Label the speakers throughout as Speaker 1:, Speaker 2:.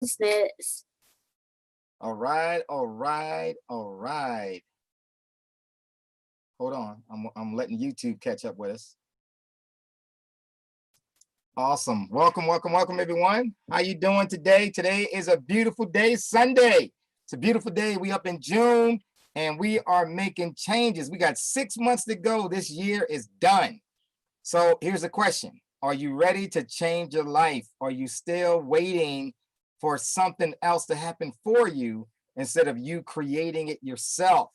Speaker 1: Business.
Speaker 2: All right, all right, all right. Hold on. I'm letting YouTube catch up with us. Awesome. Welcome, welcome, welcome, everyone. How you doing today? Today is a beautiful day, Sunday. It's a beautiful day. We up in June and we are making changes. We got 6 months to go. This year is done. So here's the question. Are you ready to change your life? Are you still waiting for something else to happen for you instead of you creating it yourself?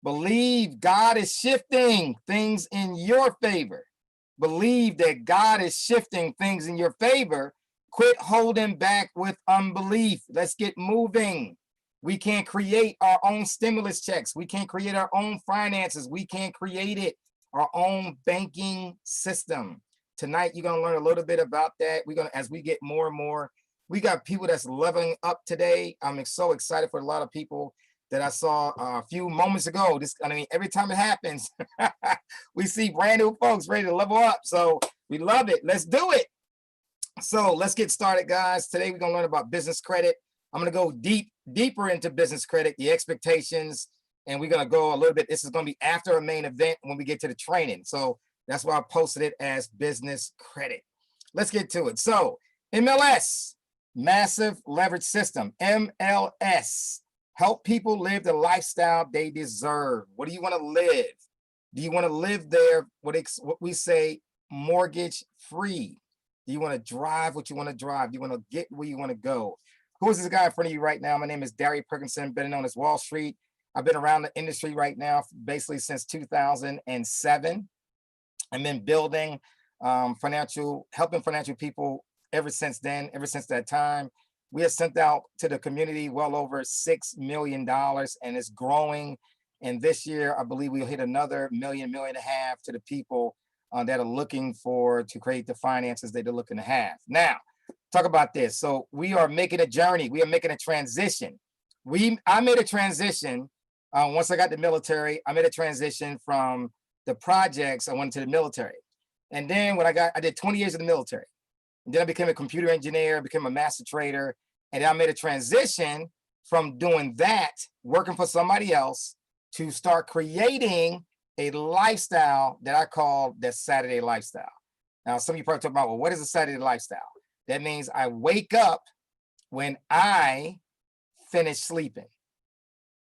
Speaker 2: Believe God is shifting things in your favor. Believe that God is shifting things in your favor. Quit holding back with unbelief. Let's get moving. We can't create our own stimulus checks. We can't create our own finances. We can't create it, our own banking system. Tonight, you're going to learn a little bit about that. We're going to, as we get more and more, we got people that's leveling up today. I'm so excited for a lot of people that I saw a few moments ago. Every time it happens, we see brand new folks ready to level up. So we love it. Let's do it. So let's get started, guys. Today, we're going to learn about business credit. I'm going to go deeper into business credit, the expectations, and we're going to go a little bit. This is going to be after a main event when we get to the training. So that's why I posted it as business credit. Let's get to it. So MLS, massive leverage system, MLS. Help people live the lifestyle they deserve. What do you want to live? Do you want to live there, what we say, mortgage free? Do you want to drive what you want to drive? Do you want to get where you want to go? Who is this guy in front of you right now? My name is Darry Perkinson, better known as Wall Street. I've been around the industry right now basically since 2007. I've been building helping financial people ever since then, ever since that time. We have sent out to the community well over $6 million, and it's growing. And this year, I believe we'll hit another million and a half to the people that are looking to create the finances that they're looking to have. Now, talk about this. So we are making a journey. We are making a transition. I made a transition once I got the military. I made a transition from the projects. I went to the military, and then when I did 20 years in the military. And then I became a computer engineer, became a master trader, and then I made a transition from doing that, working for somebody else, to start creating a lifestyle that I call the Saturday lifestyle. Now, some of you probably talk about, well, what is a Saturday lifestyle? That means I wake up when I finish sleeping.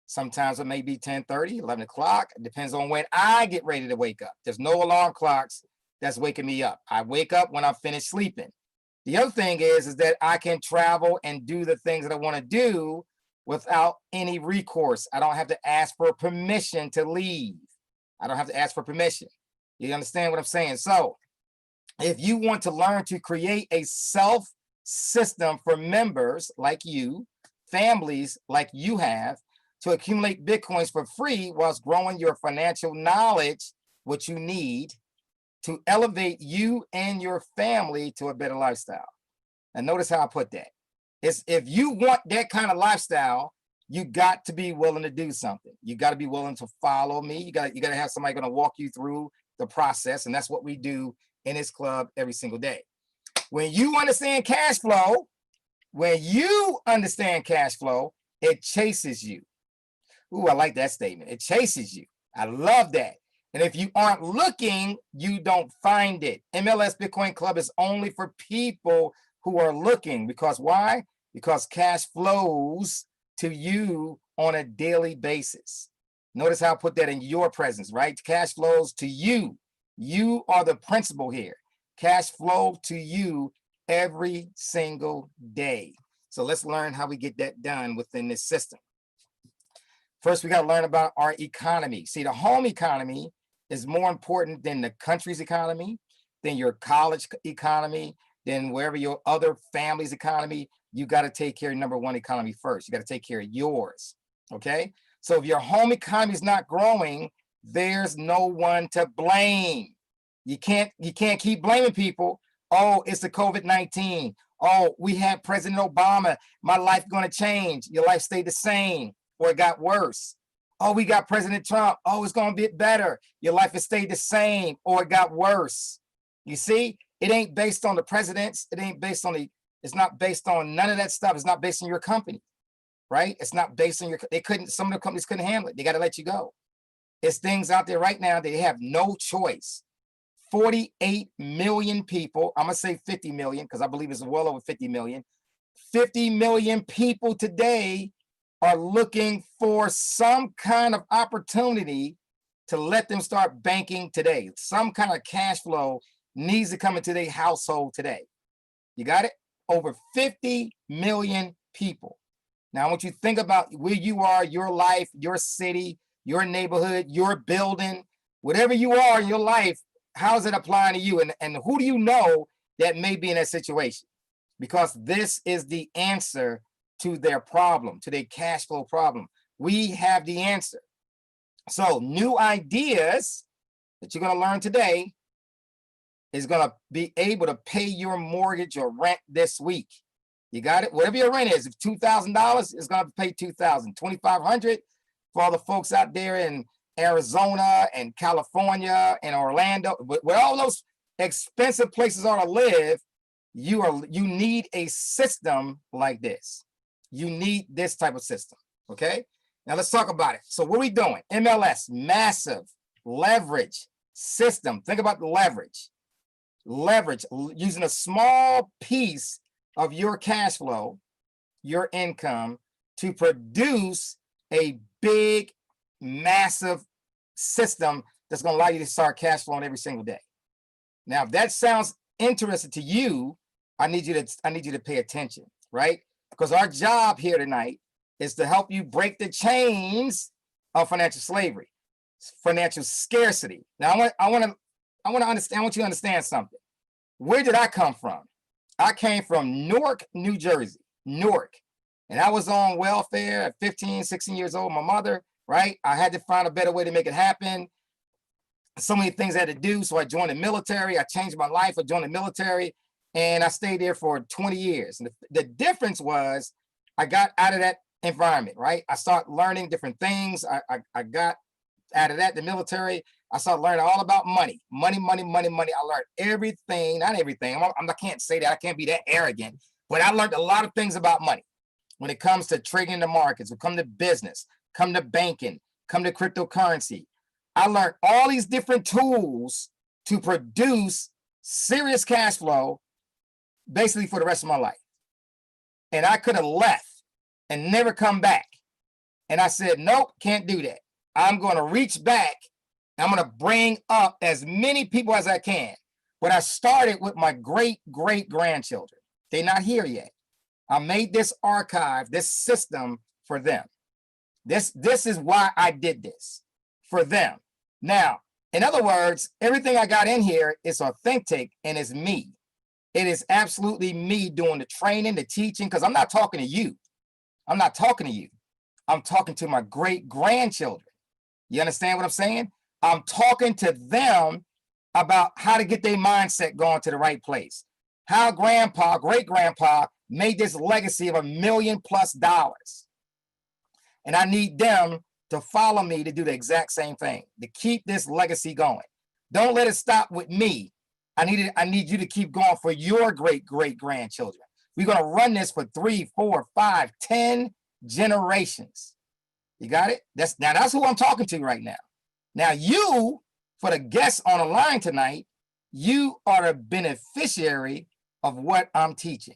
Speaker 2: Sometimes it may be 10:30, 11 o'clock. It depends on when I get ready to wake up. There's no alarm clocks that's waking me up. I wake up when I finish sleeping. The other thing is that I can travel and do the things that I want to do without any recourse. I don't have to ask for permission to leave. I don't have to ask for permission. You understand what I'm saying? So if you want to learn to create a self system for members like you, families like you have, to accumulate Bitcoins for free whilst growing your financial knowledge, what you need to elevate you and your family to a better lifestyle. And notice how I put that. It's if you want that kind of lifestyle, you got to be willing to do something. You got to be willing to follow me. You got to have somebody going to walk you through the process. And that's what we do in this club every single day. When you understand cash flow, it chases you. Ooh, I like that statement. It chases you. I love that. And if you aren't looking, you don't find it. MLS Bitcoin Club is only for people who are looking. Because why? Because cash flows to you on a daily basis. Notice how I put that in your presence, right? Cash flows to you. You are the principal here. Cash flow to you every single day. So let's learn how we get that done within this system. First, we got to learn about our economy. See, the home economy is more important than the country's economy, than your college economy, than wherever your other family's economy. You got to take care of number one economy first. You got to take care of yours. Okay. So if your home economy is not growing, there's no one to blame. You can't keep blaming people. Oh, it's the COVID-19. Oh, we had President Obama. My life going to change. Your life stayed the same or it got worse. Oh, we got President Trump. Oh, it's going to get better. Your life has stayed the same or it got worse. You see, it ain't based on the presidents. It ain't based on the It's not based on none of that stuff. It's not based on your company, right? It's not based on some of the companies couldn't handle it. They got to let you go. It's things out there right now that they have no choice. 48 million people, I'm gonna say 50 million, because I believe it's well over 50 million. 50 million people today are looking for some kind of opportunity to let them start banking today. Some kind of cash flow needs to come into their household today. You got it? Over 50 million people. Now, I want you to think about where you are, your life, your city, your neighborhood, your building, whatever you are in your life, how's it applying to you? And who do you know that may be in that situation? Because this is the answer to their problem, to their cash flow problem. We have the answer. So new ideas that you're going to learn today is going to be able to pay your mortgage or rent this week. You got it? Whatever your rent is, if $2,000, it's going to pay $2,000. $2,500 for all the folks out there in Arizona and California and Orlando, where all those expensive places are to live. You need a system like this. You need this type of system. Okay. Now let's talk about it. So what are we doing? MLS, massive leverage system. Think about the leverage. Leverage, using a small piece of your cash flow, your income, to produce a big, massive system that's going to allow you to start cash flowing every single day. Now, if that sounds interesting to you, I need you to pay attention, right? Because our job here tonight is to help you break the chains of financial slavery, financial scarcity. Now, I want you to understand something. Where did I come from? I came from Newark, New Jersey, Newark. And I was on welfare at 15, 16 years old, my mother, right? I had to find a better way to make it happen. So many things I had to do. So I joined the military. I changed my life. I joined the military and I stayed there for 20 years. And the difference was I got out of that environment, right? I started learning different things. I got out of that, the military. I started learning all about money. Money. I learned everything, not everything. I can't say that. I can't be that arrogant, but I learned a lot of things about money. When it comes to trading in the markets, when it comes to business, come to banking, come to cryptocurrency. I learned all these different tools to produce serious cash flow basically for the rest of my life. And I could have left and never come back. And I said, nope, can't do that. I'm going to reach back. I'm going to bring up as many people as I can. But I started with my great-great-grandchildren. They're not here yet. I made this archive, this system for them. This is why I did this, for them. Now, in other words, everything I got in here is authentic and is me. It is absolutely me doing the training, the teaching, because I'm not talking to you. I'm not talking to you. I'm talking to my great-grandchildren. You understand what I'm saying? I'm talking to them about how to get their mindset going to the right place. How grandpa, great-grandpa made this legacy of $1 million+ dollars. And I need them to follow me to do the exact same thing, to keep this legacy going. Don't let it stop with me. I need you to keep going for your great-great-grandchildren. We're going to run this for 3, 4, 5, 10 generations. You got it? That's who I'm talking to right now. Now, you, for the guests on the line tonight, you are a beneficiary of what I'm teaching,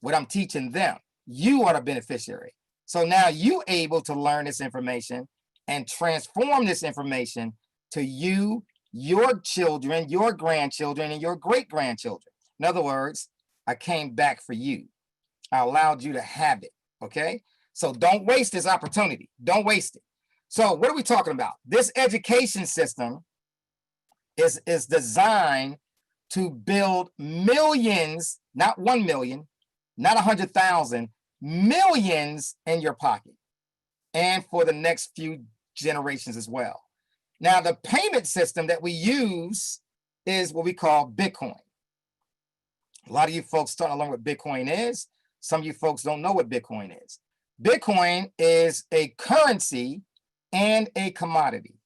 Speaker 2: what I'm teaching them. You are the beneficiary. So now you able to learn this information and transform this information to you, your children, your grandchildren, and your great-grandchildren. In other words, I came back for you. I allowed you to have it, okay? So don't waste this opportunity. Don't waste it. So what are we talking about? This education system is designed to build millions, not 1 million, not 100,000, millions in your pocket and for the next few generations as well. Now, the payment system that we use is what we call Bitcoin. A lot of you folks starting to learn what Bitcoin is. Some of you folks don't know what Bitcoin is. Bitcoin is a currency and a commodity.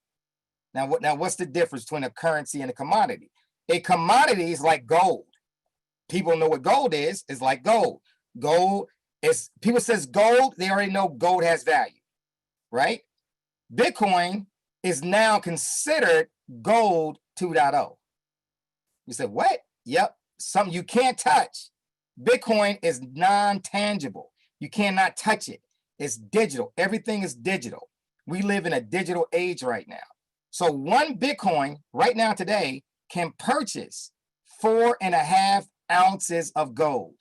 Speaker 2: Now, what's the difference between a currency and a commodity? A commodity is like gold. People know what gold is. It's like gold. Gold is, people says gold, they already know gold has value, right? Bitcoin is now considered gold 2.0. You said, what? Yep, something you can't touch. Bitcoin is non-tangible. You cannot touch it. It's digital. Everything is digital. We live in a digital age right now. So one Bitcoin right now today can purchase 4.5 ounces of gold.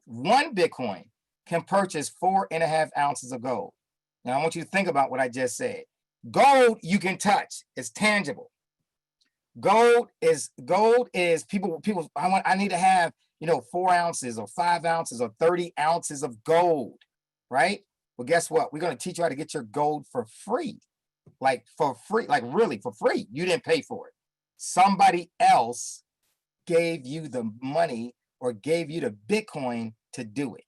Speaker 2: One Bitcoin can purchase 4.5 ounces of gold. Now I want you to think about what I just said. Gold you can touch. It's tangible. Gold is people. I need to have 4 ounces or 5 ounces or 30 ounces of gold, right? Well, guess what? We're going to teach you how to get your gold for free, like for free, like really for free. You didn't pay for it. Somebody else gave you the money or gave you the Bitcoin to do it.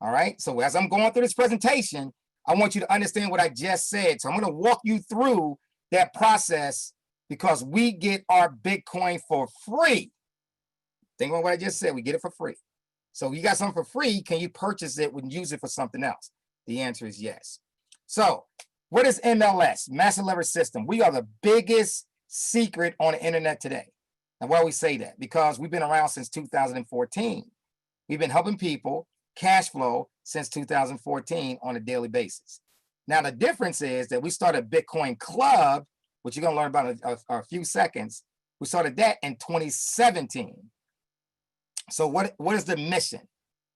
Speaker 2: All right. So as I'm going through this presentation, I want you to understand what I just said. So I'm going to walk you through that process because we get our Bitcoin for free. Think about what I just said. We get it for free. So you got something for free. Can you purchase it and use it for something else? The answer is yes. So what is MLS? Master Leverage System. We are the biggest secret on the internet today. And why we say that? Because we've been around since 2014. We've been helping people cash flow since 2014 on a daily basis. Now, the difference is that we started Bitcoin Club, which you're going to learn about in a few seconds. We started that in 2017. So what is the mission?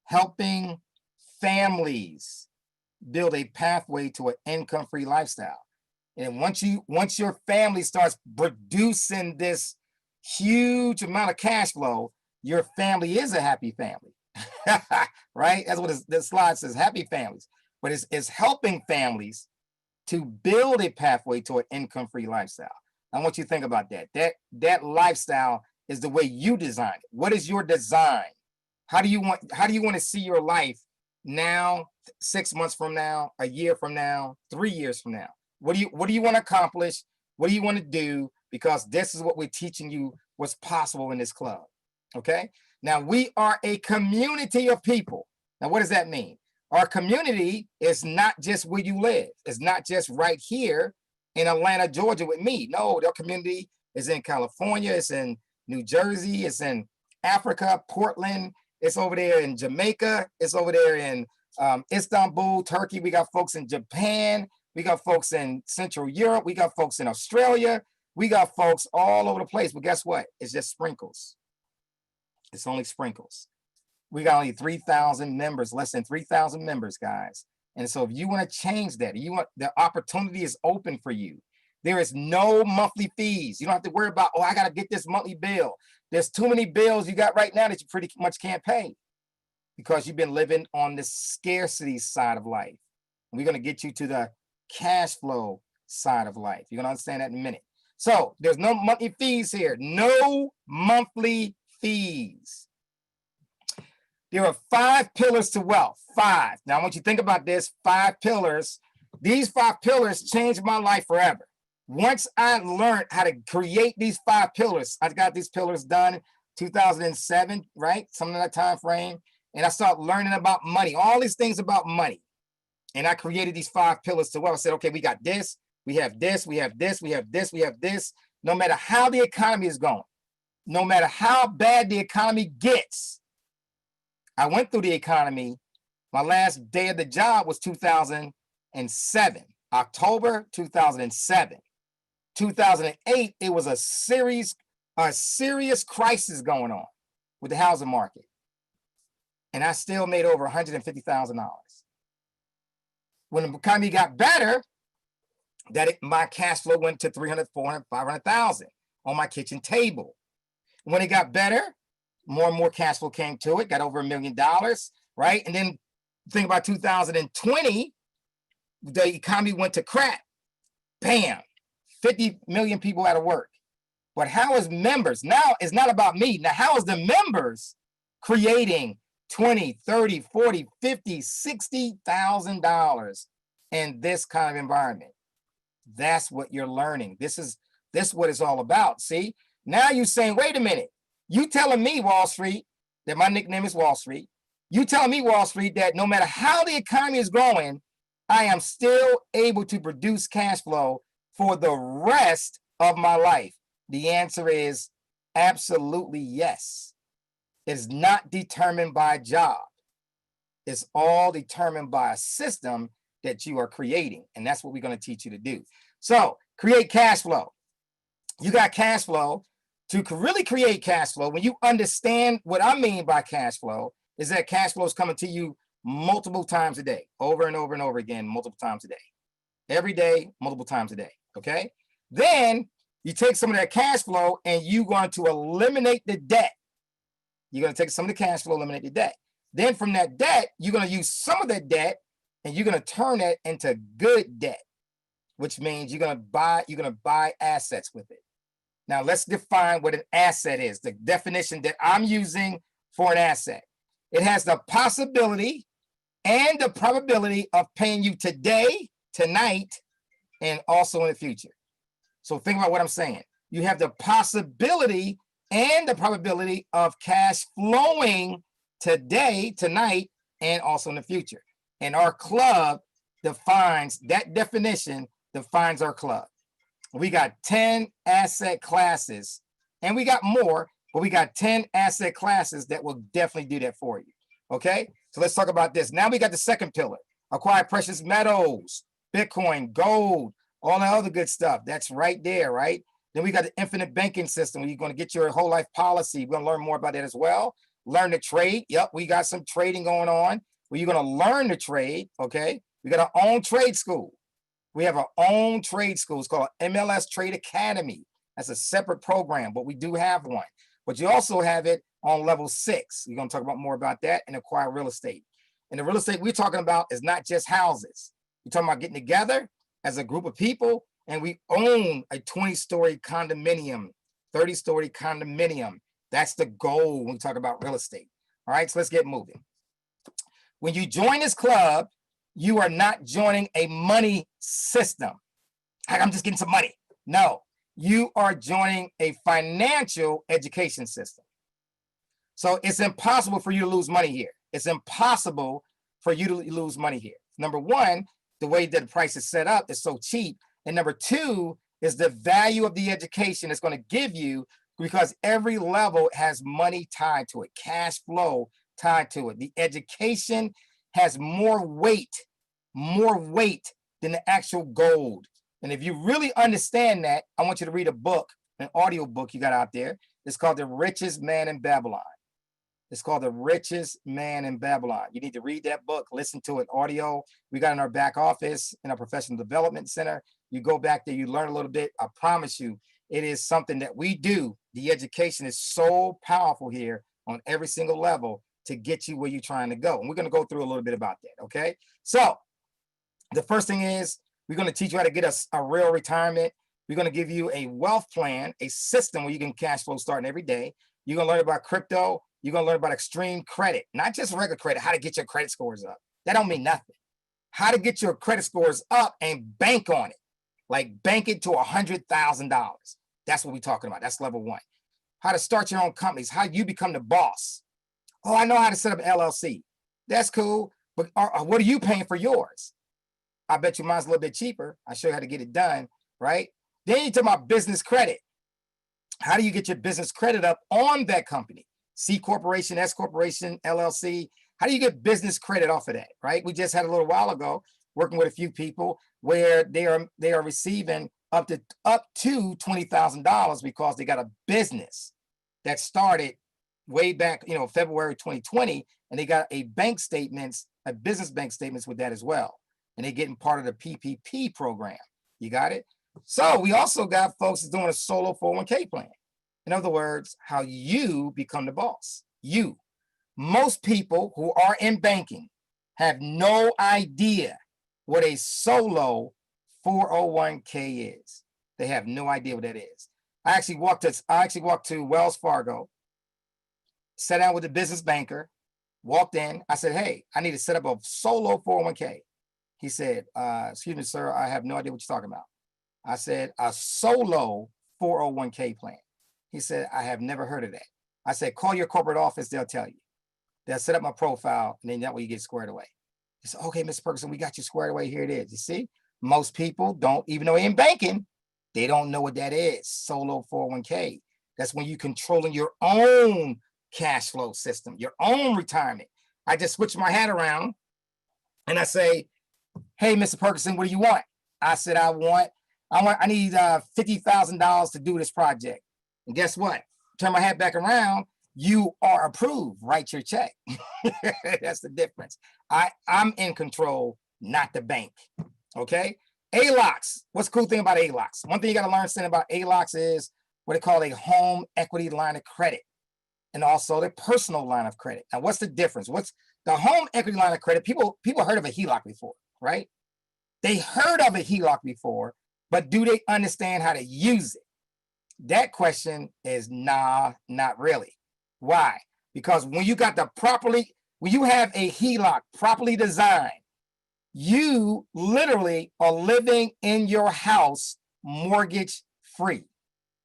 Speaker 2: Helping families build a pathway to an income-free lifestyle. And once your family starts producing this huge amount of cash flow, your family is a happy family. Right? That's what the slide says, happy families. But it's helping families to build a pathway to an income-free lifestyle. I want you to think about that. That lifestyle is the way you design it. What is your design? How do you want to see your life now, 6 months from now, a year from now, 3 years from now? What do you want to accomplish? What do you want to do? Because this is what we're teaching you what's possible in this club. Okay? Now, we are a community of people. Now, what does that mean? Our community is not just where you live. It's not just right here in Atlanta, Georgia with me. No, their community is in California. It's in New Jersey. It's in Africa, Portland. It's over there in Jamaica. It's over there in Istanbul, Turkey. We got folks in Japan. We got folks in Central Europe. We got folks in Australia. We got folks all over the place. But guess what? It's just sprinkles. It's only sprinkles. We got only 3,000 members, less than 3,000 members, guys. And so if you want to change that, the opportunity is open for you. There is no monthly fees. You don't have to worry about, I got to get this monthly bill. There's too many bills you got right now that you pretty much can't pay because you've been living on the scarcity side of life. And we're going to get you to the cash flow side of life. You're going to understand that in a minute. So there's no monthly fees here. No monthly fees. There are 5 pillars to wealth. 5. Now I want you to think about this. 5 pillars. These 5 pillars changed my life forever. Once I learned how to create these 5 pillars, I got these pillars done in 2007, right? Something in that time frame. And I started learning about money, all these things about money. And I created these 5 pillars to wealth. I said, okay, we got this, we have this, we have this, we have this, we have this. No matter how the economy is going, no matter how bad the economy gets, I went through the economy. My last day of the job was 2007, October 2007. 2008, it was a serious crisis going on with the housing market. And I still made over $150,000. When the economy got better, my cash flow went to 300, 400, 500,000 on my kitchen table. When it got better, more and more cash flow came to it, got over $1 million, right? And then think about 2020, the economy went to crap. Bam, 50 million people out of work. But how is members? Now it's not about me. Now, how is the members creating 20, 30, 40, 50, $60,000 in this kind of environment? That's what you're learning. This is what it's all about. See, now you're saying, wait a minute. You telling me, Wall Street, that my nickname is Wall Street. You tell me, Wall Street, that no matter how the economy is growing, I am still able to produce cash flow for the rest of my life. The answer is absolutely yes. It's not determined by a job. It's all determined by a system that you are creating. And that's what we're going to teach you to do. So create cash flow. You got cash flow. To really create cash flow, when you understand what I mean by cash flow, is that cash flow is coming to you multiple times a day, over and over and over again, multiple times a day. Every day, multiple times a day, okay? Then you take some of that cash flow and you're going to eliminate the debt. You're going to take some of the cash flow, eliminate the debt. Then from that debt, you're going to use some of that debt and you're going to turn that into good debt, which means you're going to buy assets with it. Now let's define what an asset is. The definition that I'm using for an asset. It has the possibility and the probability of paying you today, tonight, and also in the future. So think about what I'm saying. You have the possibility and the probability of cash flowing today, tonight, and also in the future. And our club defines, that definition defines our club. We got 10 asset classes, and we got more, but we got 10 asset classes that will definitely do that for you. Okay, so let's talk about this. Now we got the second pillar: acquire precious metals, Bitcoin, gold, all the other good stuff. That's right there, right? Then we got the infinite banking system where you're going to get your whole life policy. We're going to learn more about that as well. Learn to trade. Yep, we got some trading going on where you're going to learn to trade. Okay, we got our own trade school. We have our own trade school. It's called MLS Trade Academy. That's a separate program, but we do have one. But you also have it on level 6. We're going to talk about more about that and acquire real estate. And the real estate we're talking about is not just houses. We're talking about getting together as a group of people, and we own a 20-story condominium, 30-story condominium. That's the goal when we talk about real estate. All right, so let's get moving. When you join this club, you are not joining a money system. I'm just getting some money. No, you are joining a financial education system. So it's impossible for you to lose money here. It's impossible for you to lose money here. Number one, the way that the price is set up is so cheap. And number two is the value of the education it's going to give you, because every level has money tied to it, cash flow tied to it. The education has more weight than the actual gold. And if you really understand that, I want you to read a book, an audio book you got out there. It's called The Richest Man in Babylon. It's called The Richest Man in Babylon. You need to read that book, listen to it, audio. We got in our back office, in our professional development center. You go back there, you learn a little bit. I promise you, it is something that we do. The education is so powerful here on every single level to get you where you're trying to go. And we're going to go through a little bit about that, okay? So the first thing is we're going to teach you how to get a real retirement. We're going to give you a wealth plan, a system where you can cash flow starting every day. You're going to learn about crypto. You're going to learn about extreme credit, not just regular credit, how to get your credit scores up. That don't mean nothing. How to get your credit scores up and bank on it. Like bank it to $100,000. That's what we're talking about. That's level 1. How to start your own companies, how you become the boss. Oh, I know how to set up an LLC. That's cool. But what are you paying for yours? I bet you mine's a little bit cheaper. I show you how to get it done, right? Then you talk about business credit. How do you get your business credit up on that company? C corporation, S corporation, LLC. How do you get business credit off of that, right? We just had a little while ago working with a few people where they are receiving up to $20,000 because they got a business that started way back, February 2020, and they got a business bank statements with that as well. And they're getting part of the PPP program. You got it? So we also got folks that's doing a solo 401k plan. In other words, how you become the boss. You. Most people who are in banking have no idea what a solo 401k is. They have no idea what that is. I actually walked to Wells Fargo, sat down with the business banker, walked in. I said, hey, I need to set up a solo 401k. He said, excuse me, sir, I have no idea what you're talking about. I said, a solo 401k plan. He said, I have never heard of that. I said, call your corporate office, they'll tell you. They'll set up my profile, and then that way you get squared away. It's okay, Mr. Ferguson, we got you squared away. Here it is. You see, most people don't, even though they're in banking, they don't know what that is. Solo 401k. That's when you're controlling your own cash flow system, your own retirement. I just switch my hat around and I say, hey, Mr. Ferguson, what do you want? I said, I need $50,000 to do this project. And guess what? Turn my hat back around. You are approved. Write your check. That's the difference. I'm in control, not the bank. Okay. ALOCs. What's the cool thing about ALOCs? One thing you got to learn something about ALOCs is what they call a home equity line of credit, and also the personal line of credit. Now, what's the difference? What's the home equity line of credit? People heard of a HELOC before, right? They heard of a HELOC before, but do they understand how to use it? That question is nah, not really. Why? Because when you have a HELOC properly designed, you literally are living in your house mortgage free.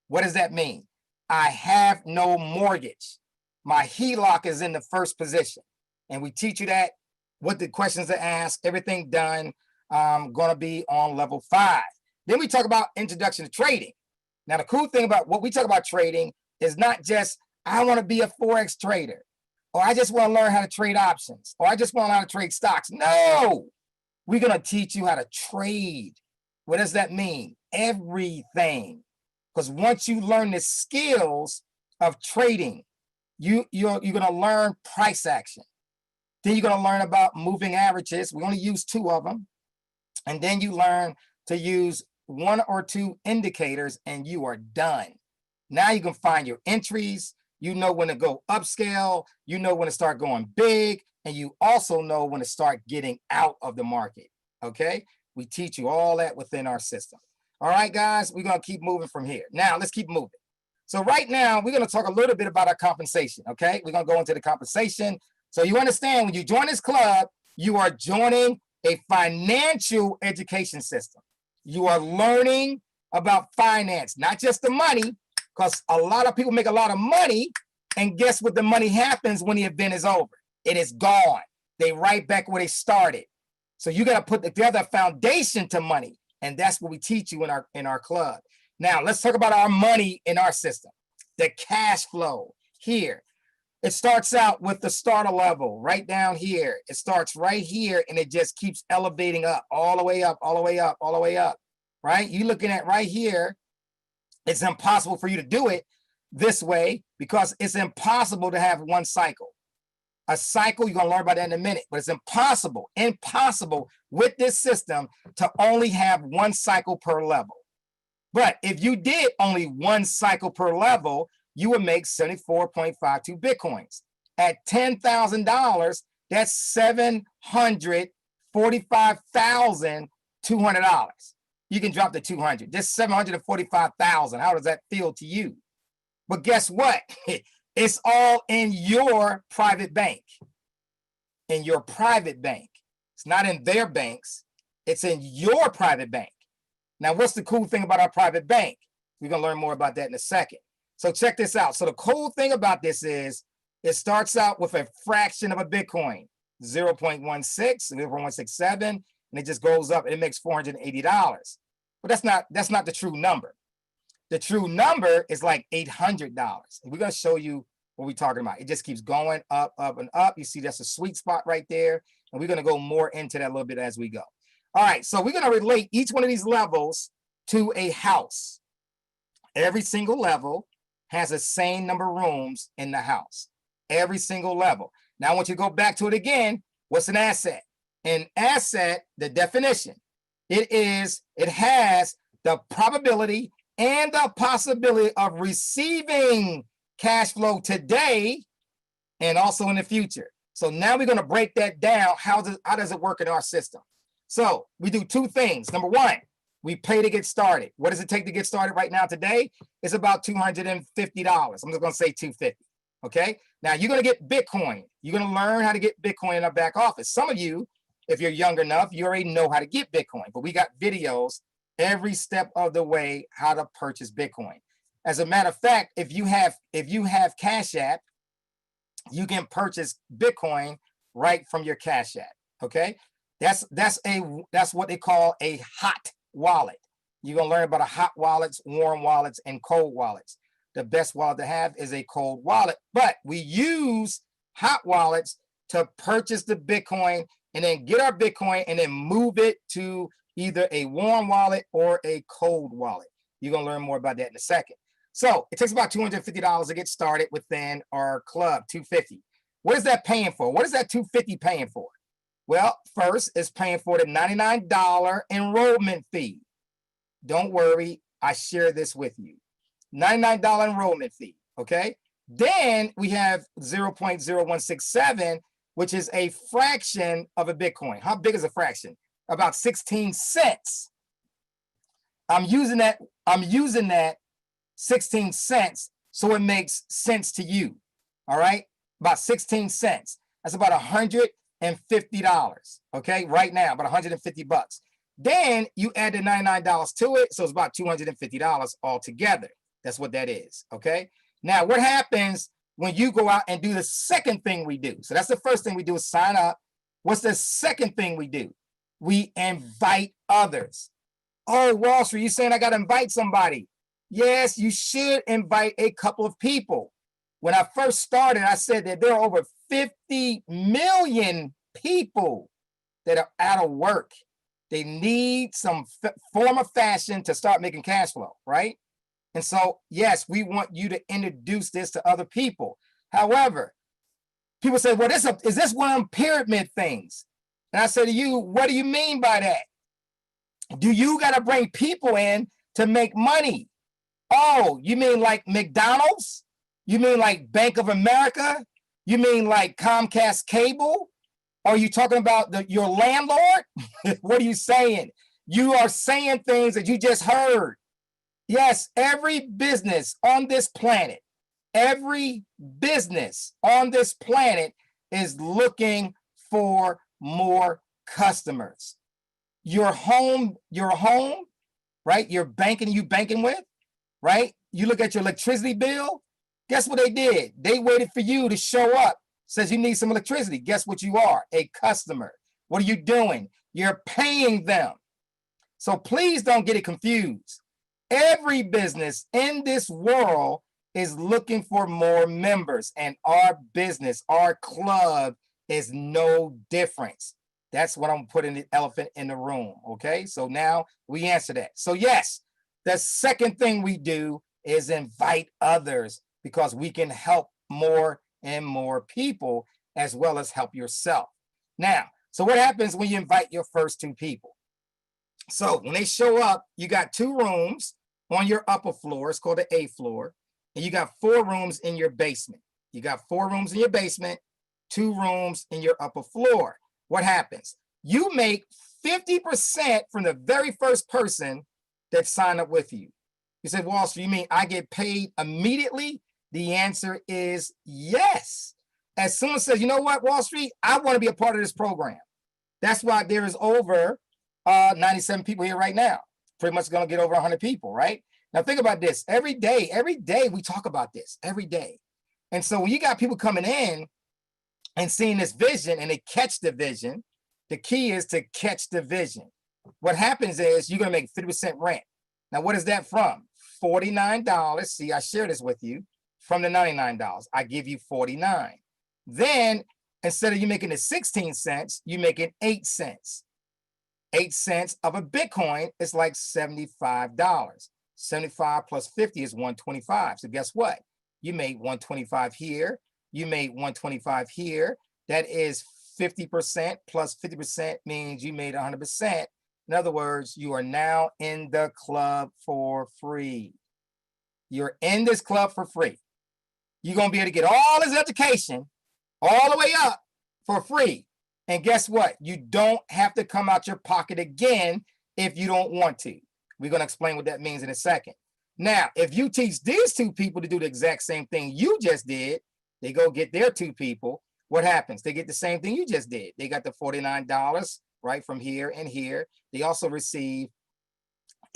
Speaker 2: What does that mean? I have no mortgage. My HELOC is in the first position. And we teach you that, what the questions to ask, everything done, going to be on level 5. Then we talk about introduction to trading. Now, the cool thing about what we talk about trading is not just, I want to be a Forex trader, or I just want to learn how to trade options, or I just want to learn how to trade stocks. No, we're going to teach you how to trade. What does that mean? Everything. Because once you learn the skills of trading, you're going to learn price action. Then you're going to learn about moving averages. We only use 2 of them. And then you learn to use 1 or 2 indicators, and you are done. Now you can find your entries. You know when to go upscale. You know when to start going big. And you also know when to start getting out of the market. Okay? We teach you all that within our system. All right, guys, we're going to keep moving from here. Now, let's keep moving. So right now, we're going to talk a little bit about our compensation, okay? We're going to go into the compensation. So you understand, when you join this club, you are joining a financial education system. You are learning about finance, not just the money, because a lot of people make a lot of money, and guess what the money happens when the event is over? It is gone. They right back where they started. So you got to put together a foundation to money. And that's what we teach you in our club. Now, let's talk about our money in our system. The cash flow here. It starts out with the starter level right down here. It starts right here, and it just keeps elevating up, all the way up, all the way up, all the way up, right? You're looking at right here. It's impossible for you to do it this way because it's impossible to have one cycle. A cycle, you're going to learn about that in a minute, but it's impossible with this system to only have one cycle per level. But if you did only one cycle per level, you would make 74.52 Bitcoins. At $10,000, that's $745,200. You can drop to 200, just 745,000. How does that feel to you? But guess what? It's all in your private bank. In your private bank. It's not in their banks. It's in your private bank. Now, what's the cool thing about our private bank? We're going to learn more about that in a second. So check this out. So the cool thing about this is it starts out with a fraction of a Bitcoin, 0.16, 0.167, and it just goes up and it makes $480. But that's not the true number. The true number is like $800. And we're going to show you what we're talking about. It just keeps going up, up, and up. You see, that's a sweet spot right there. And we're going to go more into that a little bit as we go. All right, so we're going to relate each one of these levels to a house. Every single level has the same number of rooms in the house. Every single level. Now, I want you to go back to it again. What's an asset? An asset, the definition, it has the probability and the possibility of receiving cash flow today and also in the future. So now we're going to break that down. How does it work in our system? So we do 2 things. Number 1, we pay to get started. What does it take to get started right now today? It's about $250. I'm just going to say $250. Okay. Now you're going to get Bitcoin. You're going to learn how to get Bitcoin in our back office. Some of you, if you're young enough, you already know how to get Bitcoin, but we got videos every step of the way how to purchase Bitcoin. As a matter of fact, if you have Cash App, you can purchase Bitcoin right from your Cash App. Okay, that's what they call a hot wallet. You're gonna learn about a hot wallets, warm wallets, and cold wallets. The best wallet to have is a cold wallet, but we use hot wallets to purchase the Bitcoin and then get our Bitcoin and then move it to either a warm wallet or a cold wallet. You're gonna learn more about that in a second. So it takes about $250 to get started within our club, $250. What is that paying for? What is that $250 paying for? Well, first, it's paying for the $99 enrollment fee. Don't worry, I share this with you. $99 enrollment fee, okay? Then we have 0.0167, which is a fraction of a Bitcoin. How big is a fraction? About 16 cents. I'm using that 16 cents so it makes sense to you, all right? About 16 cents. That's about $150, okay? Right now, about 150 bucks. Then you add the $99 to it, so it's about $250 altogether. That's what that is, okay? Now, what happens when you go out and do the second thing we do? So that's the first thing we do is sign up. What's the second thing we do? We invite others. Oh, Wall Street, you saying I got to invite somebody? Yes, you should invite a couple of people. When I first started, I said that there are over 50 million people that are out of work. They need some form of fashion to start making cash flow, right? And so, yes, we want you to introduce this to other people. However, people say, well, is this one of them pyramid things? And I say to you, what do you mean by that? Do you got to bring people in to make money? Oh, you mean like McDonald's? You mean like Bank of America? You mean like Comcast Cable? Are you talking about your landlord? What are you saying? You are saying things that you just heard. Yes, every business on this planet is looking for more customers. Your home, right? You banking with, right? You look at your electricity bill. Guess what they did? They waited for you to show up. Says you need some electricity. Guess what you are? A customer. What are you doing? You're paying them. So please don't get it confused. Every business in this world is looking for more members, and our business, our club is no difference. That's what I'm putting the elephant in the room, okay? So now we answer that. So yes, the second thing we do is invite others because we can help more and more people as well as help yourself. Now, so what happens when you invite your first two people? So when they show up, you got 2 rooms on your upper floor. It's called the A floor. And you got 4 rooms in your basement. You got 4 rooms in your basement, 2 rooms in your upper floor. What happens? You make 50% from the very first person that signed up with you. You said, Wall Street, you mean I get paid immediately? The answer is yes. As soon as says, you know what, Wall Street, I want to be a part of this program. That's why there is over 97 people here right now. Pretty much going to get over 100 people, right? Now think about this. Every day we talk about this, every day. And so when you got people coming in and seeing this vision and they catch the vision, the key is to catch the vision. What happens is you're going to make 50% rent. Now, what is that from? $49. See, I share this with you. From the $99, I give you $49. Then instead of you making it 16 cents, you make it 8 cents. 8 cents of a Bitcoin is like $75. 75 plus 50 is 125. So guess what? You made 125 here. You made 125 here. That is 50% plus 50% means you made 100%. In other words, you are now in the club for free. You're in this club for free. You're going to be able to get all this education all the way up for free. And guess what? You don't have to come out your pocket again if you don't want to. We're going to explain what that means in a second. Now, if you teach these 2 people to do the exact same thing you just did, they go get their 2 people. What happens? They get the same thing you just did. They got the $49 right from here and here. They also receive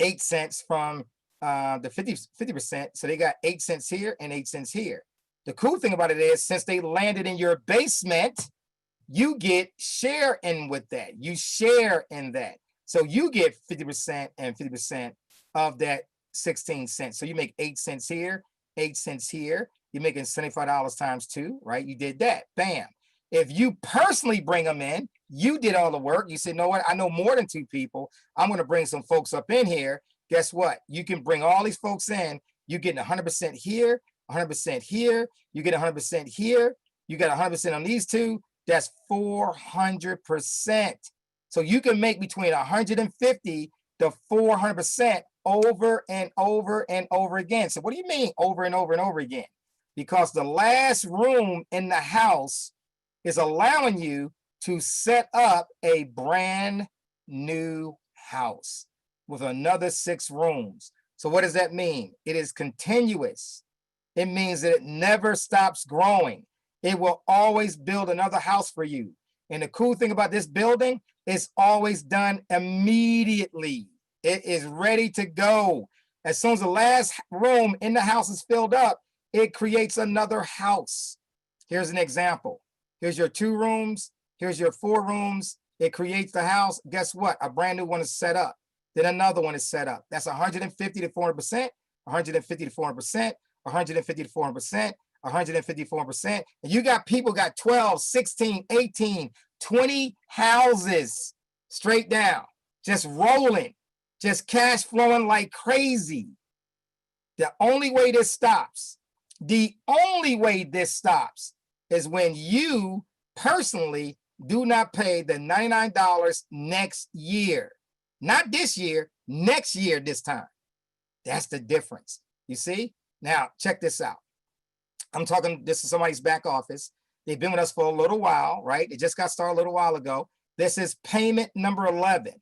Speaker 2: 8 cents from the 50%. So they got 8 cents here and 8 cents here. The cool thing about it is since they landed in your basement, you get share in with that. You share in that. So you get 50% and 50% of that 16 cents. So you make 8 cents here, 8 cents here. You're making $75 times 2, right? You did that. Bam. If you personally bring them in, you did all the work. You said, you know what? I know more than 2 people. I'm going to bring some folks up in here. Guess what? You can bring all these folks in. You get 100% here, 100% here. You get 100% here. You get 100% on these 2. That's 400%. So you can make between 150 to 400% over and over and over again. So what do you mean over and over and over again? Because the last room in the house is allowing you to set up a brand new house with another 6 rooms. So what does that mean? It is continuous. It means that it never stops growing. It will always build another house for you. And the cool thing about this building, it's always done immediately. It is ready to go. As soon as the last room in the house is filled up, it creates another house. Here's an example. Here's your 2 rooms. Here's your 4 rooms. It creates the house. Guess what? A brand new one is set up. Then another one is set up. That's 150 to 400%, 150 to 400%, 150 to 400%, 154%. And you got people got 12, 16, 18, 20 houses straight down, just rolling, just cash flowing like crazy. The only way this stops, is when you personally do not pay the $99 next year. Not this year, next year this time. That's the difference. You see? Now, check this out. I'm talking, this is somebody's back office. They've been with us for a little while, right? They just got started a little while ago. This is payment number 11,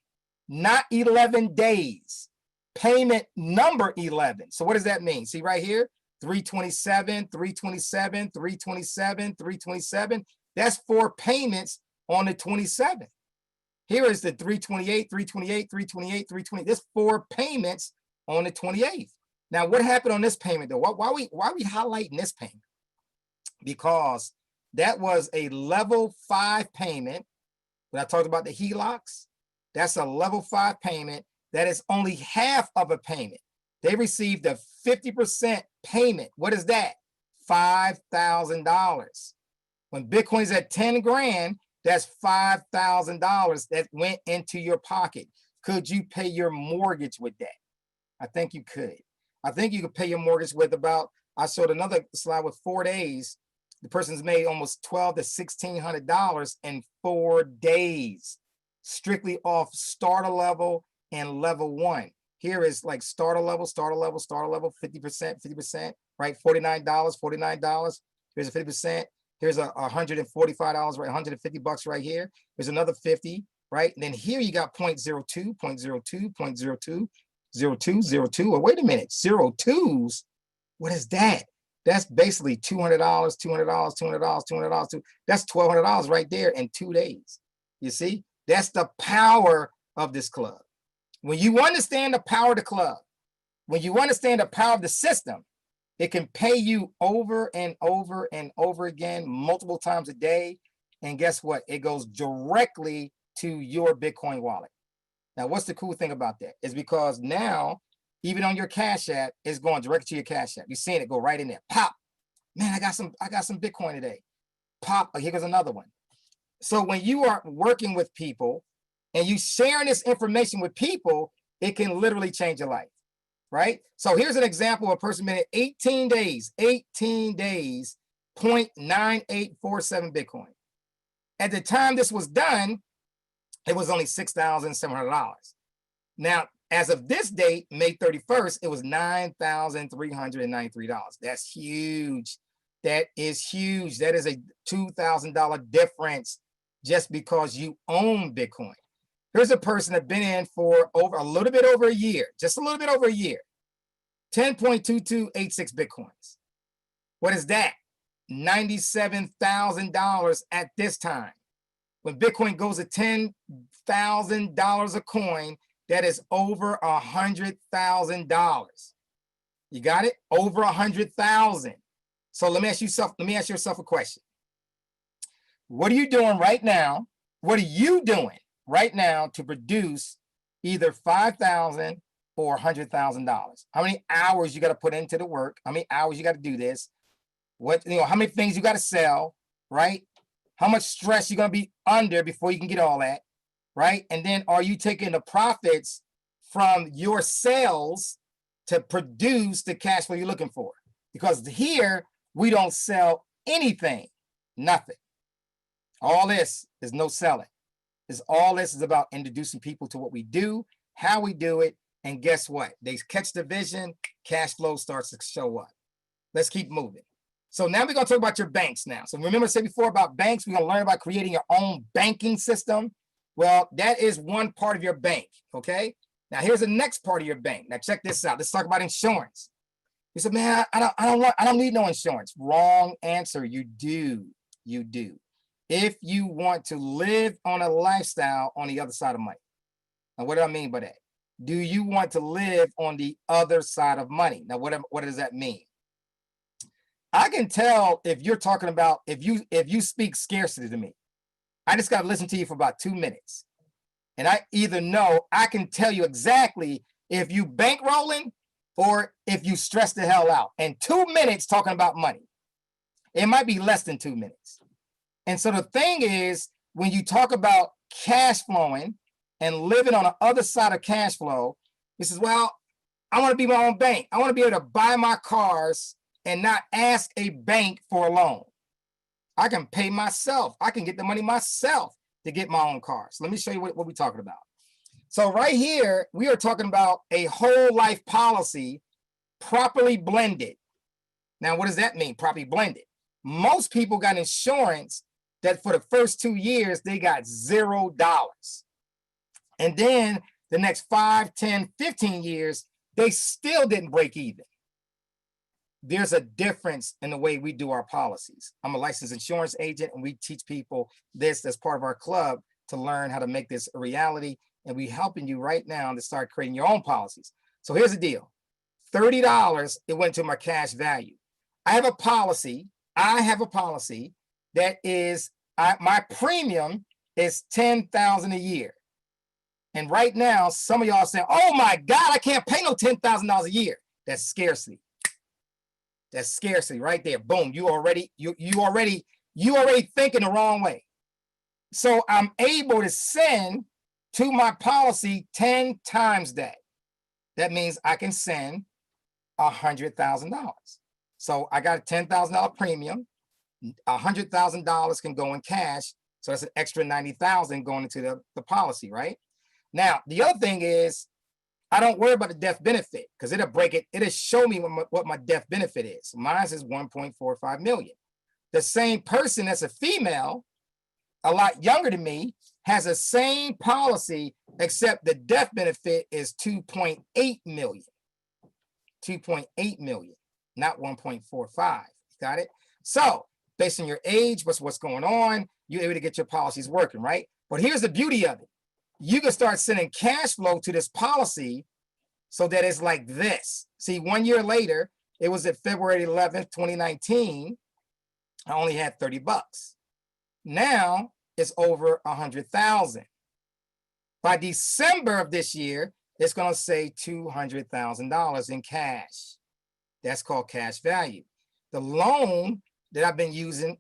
Speaker 2: not 11 days. Payment number 11. So what does that mean? See right here, 327, 327, 327, 327. That's 4 payments on the 27th. Here is the 328, 328, 328, 320. There's 4 payments on the 28th. Now, what happened on this payment though? Why are we highlighting this payment? Because that was a level 5 payment. When I talked about the HELOCs, that's a level 5 payment. That is only half of a payment. They received a 50% payment. What is that? $5,000. When Bitcoin's at 10 grand, that's $5,000 that went into your pocket. Could you pay your mortgage with that? I think you could. I think you could pay your mortgage with about, I showed another slide with 4 days. The person's made almost $1,200 to $1,600 in 4 days, strictly off starter level and level 1. Here is like starter level, 50%, 50%, right? $49, $49. Here's a 50%. Here's a $145, right? $150 right here. There's another 50, right? And then here you got 0.02, 0.02, 0.02, 02, 02. Well, wait a minute, 02s. What is that? That's basically $200, $200, $200, $200. That's $1,200 right there in 2 days. You see, that's the power of this club. When you understand the power of the club, when you understand the power of the system, it can pay you over and over and over again, multiple times a day. And guess what? It goes directly to your Bitcoin wallet. Now, what's the cool thing about that? Is because now, even on your Cash App, it's going direct to your Cash App. You're seeing it go right in there. Pop. Man, I got some Bitcoin today. Pop. Oh, here goes another one. So when you are working with people and you sharing this information with people, it can literally change your life, right? So here's an example of a person made 18 days, 0.9847 Bitcoin. At the time this was done, it was only $6,700. Now, as of this date, May 31st, it was $9,393. That's huge. That is huge. That is a $2,000 difference just because you own Bitcoin. Here's a person that's been in for a little bit over a year, just a little bit over a year. 10.2286 Bitcoins. What is that? $97,000 at this time. When Bitcoin goes to $10,000 a coin, that is over $100,000. You got it? Over 100,000. So let me ask yourself a question. What are you doing right now? What are you doing right now to produce either $5,000 or $100,000? How many hours you got to put into the work? How many hours you got to do this? How many things you got to sell, right? How much stress you're going to be under before you can get all that, right? And then are you taking the profits from your sales to produce the cash flow you're looking for? Because here, we don't sell anything, nothing. All this is no selling. All this is about introducing people to what we do, how we do it, and guess what? They catch the vision, cash flow starts to show up. Let's keep moving. So now we're going to talk about your banks now. So remember I said before about banks, we're going to learn about creating your own banking system. Well, that is one part of your bank, okay? Now here's the next part of your bank. Now check this out. Let's talk about insurance. You said, man, I don't need no insurance. Wrong answer. You do. You do. If you want to live on a lifestyle on the other side of money. Now, what do I mean by that? Do you want to live on the other side of money? Now, what does that mean? I can tell if you're talking about, if you speak scarcity to me. I just got to listen to you for about 2 minutes. And I can tell you exactly if you bankrolling or if you stress the hell out. And 2 minutes talking about money. It might be less than 2 minutes. And so the thing is, when you talk about cash flowing and living on the other side of cash flow, this is, well, I want to be my own bank. I want to be able to buy my cars and not ask a bank for a loan. I can pay myself. I can get the money myself to get my own cars. Let me show you what we're talking about. So right here, we are talking about a whole life policy properly blended. Now, what does that mean, properly blended? Most people got insurance that for the first 2 years, they got $0. And then the next 5, 10, 15 years, they still didn't break even. There's a difference in the way we do our policies. I'm a licensed insurance agent, and we teach people this as part of our club to learn how to make this a reality. And we're helping you right now to start creating your own policies. So here's the deal. $30, it went to my cash value. I have a policy that is, my premium is $10,000 a year. And right now, some of y'all are saying, oh my God, I can't pay no $10,000 a year. That's scarcity. That's scarcity right there. Boom. You already thinking the wrong way. So I'm able to send to my policy 10 times that. That means I can send $100,000. So I got a $10,000 premium. $100,000 can go in cash. So that's an extra $90,000 going into the policy, right? Now, the other thing is, I don't worry about the death benefit because it'll show me what my death benefit is. Mine is 1.45 million. The same person that's a female, a lot younger than me, has the same policy, except the death benefit is 2.8 million. 2.8 million, not 1.45. Got it? So based on your age, what's going on, you're able to get your policies working, right? But here's the beauty of it. You can start sending cash flow to this policy so that it's like this. See, 1 year later, it was at February 11th, 2019. I only had $30. Now it's over 100,000. By December of this year, it's going to say $200,000 in cash. That's called cash value. The loan that I've been using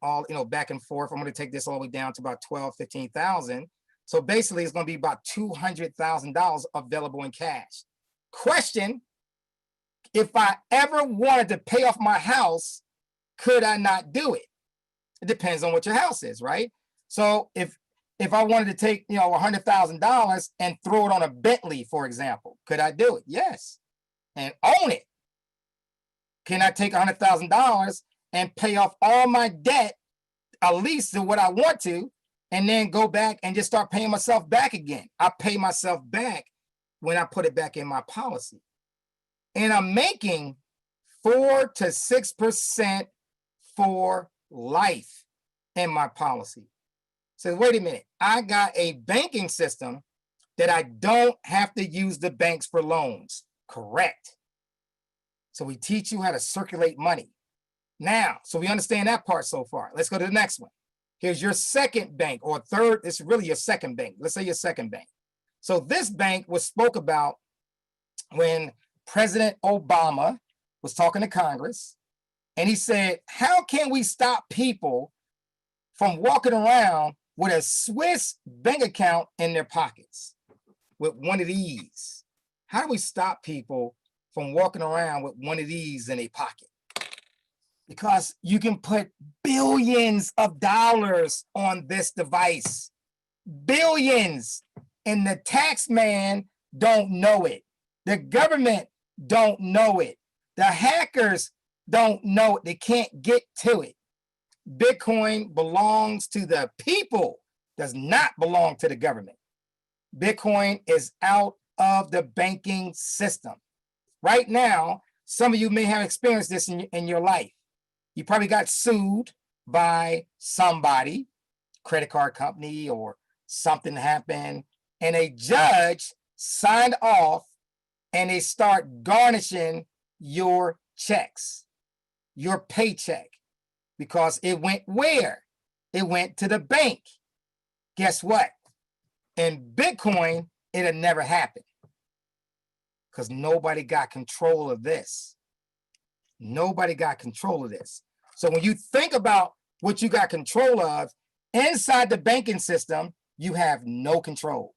Speaker 2: back and forth, I'm going to take this all the way down to about 12, 15,000. So basically, it's going to be about $200,000 available in cash. Question, if I ever wanted to pay off my house, could I not do it? It depends on what your house is, right? So if I wanted to take, $100,000 and throw it on a Bentley, for example, could I do it? Yes. And own it. Can I take $100,000 and pay off all my debt, at least to what I want to, and then go back and just start paying myself back again? I pay myself back when I put it back in my policy. And I'm making 4 to 6% for life in my policy. So wait a minute, I got a banking system that I don't have to use the banks for loans. Correct. So we teach you how to circulate money. Now, so we understand that part so far. Let's go to the next one. Here's your second bank or third. It's really your second bank. Let's say your second bank. So this bank was spoke about when President Obama was talking to Congress, and he said, how can we stop people from walking around with a Swiss bank account in their pockets with one of these? How do we stop people from walking around with one of these in a pocket? Because you can put billions of dollars on this device, billions, and the tax man don't know it. The government don't know it. The hackers don't know it. They can't get to it. Bitcoin belongs to the people, does not belong to the government. Bitcoin is out of the banking system. Right now, some of you may have experienced this in your life. You probably got sued by somebody, credit card company, or something happened, and a judge signed off and they start garnishing your checks, your paycheck, because it went where? It went to the bank. Guess what? In Bitcoin, it'll never happen because nobody got control of this. Nobody got control of this. So when you think about what you got control of inside the banking system, you have no control.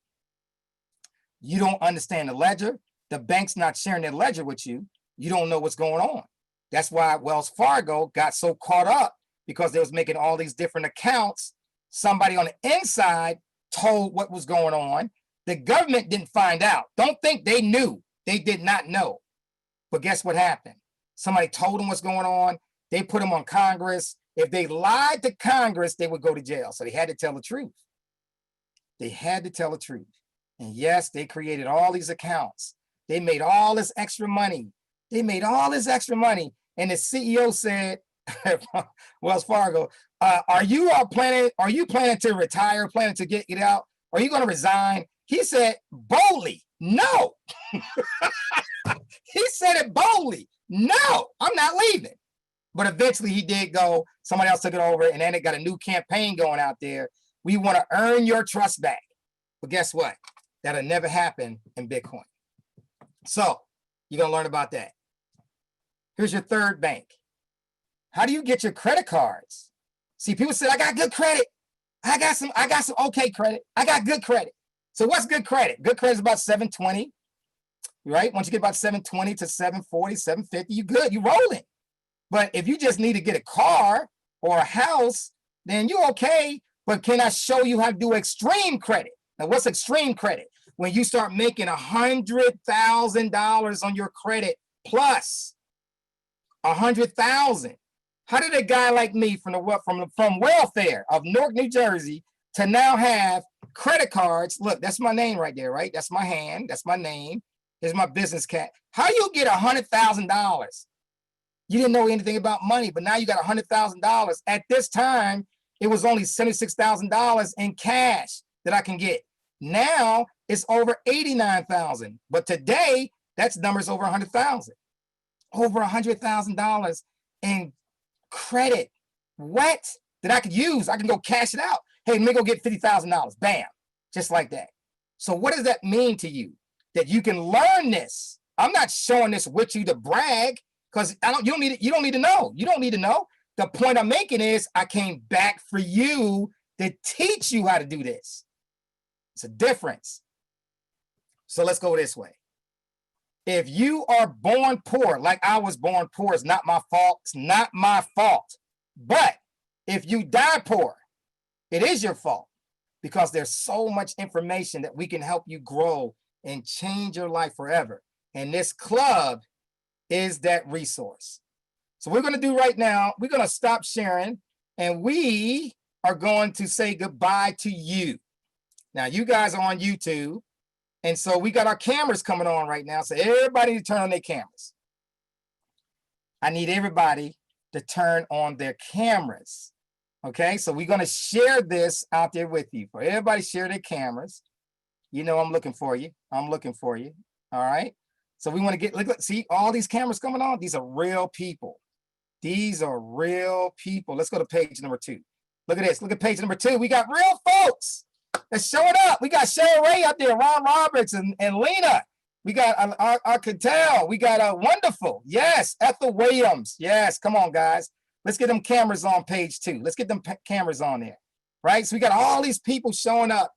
Speaker 2: You don't understand the ledger. The bank's not sharing their ledger with you. You don't know what's going on. That's why Wells Fargo got so caught up, because they was making all these different accounts. Somebody on the inside told what was going on. The government didn't find out. Don't think they knew. They did not know. But guess what happened? Somebody told them what's going on. They put them on Congress. If they lied to Congress, they would go to jail. So they had to tell the truth. They had to tell the truth. And yes, they created all these accounts. They made all this extra money. They made all this extra money. And the CEO said, Wells Fargo, are you planning to retire, planning to get out? Are you going to resign? He said boldly, no. He said it boldly. No, I'm not leaving. But eventually he did go. Somebody else took it over, and then it got a new campaign going out there. We want to earn your trust back. But guess what? That'll never happen in Bitcoin. So you're going to learn about that. Here's your third bank. How do you get your credit cards? See, people say, I got good credit. I got some okay credit. I got good credit. So what's good credit? Good credit is about 720, right? Once you get about 720 to 740, 750, you're good, you're rolling. But if you just need to get a car or a house, then you're okay. But can I show you how to do extreme credit? Now, what's extreme credit? When you start making $100,000 on your credit plus 100,000. How did a guy like me from welfare of Newark, New Jersey, to now have credit cards? Look, that's my name right there, right? That's my hand. That's my name. Here's my business card. How you get $100,000? You didn't know anything about money, but now you got $100,000. At this time, it was only $76,000 in cash that I can get. Now it's over 89,000. But today, that's numbers over 100,000. Over $100,000 in credit. What? That I could use. I can go cash it out. Hey, let me go get $50,000. Bam. Just like that. So what does that mean to you? That you can learn this. I'm not showing this with you to brag, because you don't need to know. You don't need to know. The point I'm making is I came back for you to teach you how to do this. It's a difference. So let's go this way. If you are born poor, like I was born poor, it's not my fault. It's not my fault. But if you die poor, it is your fault, because there's so much information that we can help you grow and change your life forever. And this club is that resource. So we're going to do right now, we're going to stop sharing, and we are going to say goodbye to you. Now, you guys are on YouTube. And so we got our cameras coming on right now. So everybody to turn on their cameras. I need everybody to turn on their cameras. Okay, so we're going to share this out there with you. For everybody share their cameras. You know I'm looking for you. I'm looking for you. All right. So we want to get, look, see all these cameras coming on? These are real people. These are real people. Let's go to page number 2. Look at this. Look at page number 2. We got real folks that's showing up. We got Cheryl Ray up there, Ron Roberts and Lena. We got our Cattell. We got Wonderful. Yes. Ethel Williams. Yes. Come on, guys. Let's get them cameras on page 2. Let's get them cameras on there. Right. So we got all these people showing up.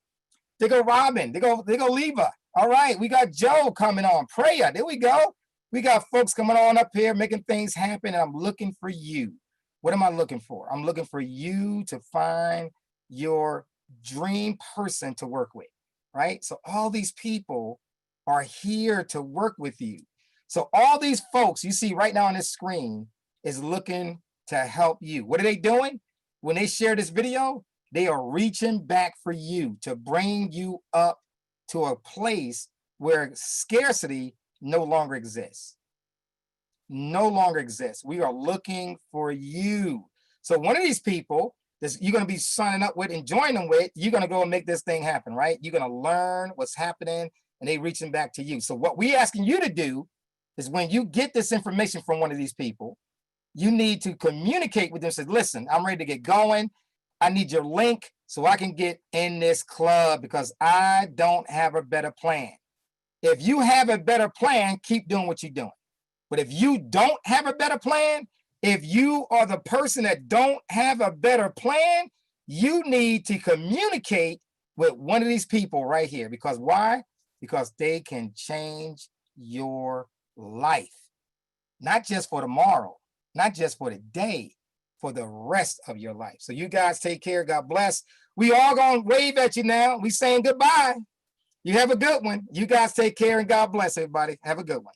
Speaker 2: They go Robin. They go Leva. All right. We got Joe coming on. Prayer. There we go. We got folks coming on up here making things happen. And I'm looking for you. What am I looking for? I'm looking for you to find your dream person to work with. Right. So all these people are here to work with you. So all these folks you see right now on this screen is looking to help you. What are they doing? When they share this video, they are reaching back for you to bring you up to a place where scarcity no longer exists. No longer exists. We are looking for you. So one of these people that you're going to be signing up with and joining them with, you're going to go and make this thing happen, right? You're going to learn what's happening and they reaching back to you. So what we asking you to do is when you get this information from one of these people, you need to communicate with them. Say, listen, I'm ready to get going. I need your link so I can get in this club because I don't have a better plan. If you have a better plan, keep doing what you're doing. But if you don't have a better plan, if you are the person that don't have a better plan, you need to communicate with one of these people right here. Because why? Because they can change your life. Not just for tomorrow, not just for the day, for the rest of your life. So you guys take care. God bless. We all gonna wave at you now. We saying goodbye. You have a good one. You guys take care and God bless everybody. Have a good one.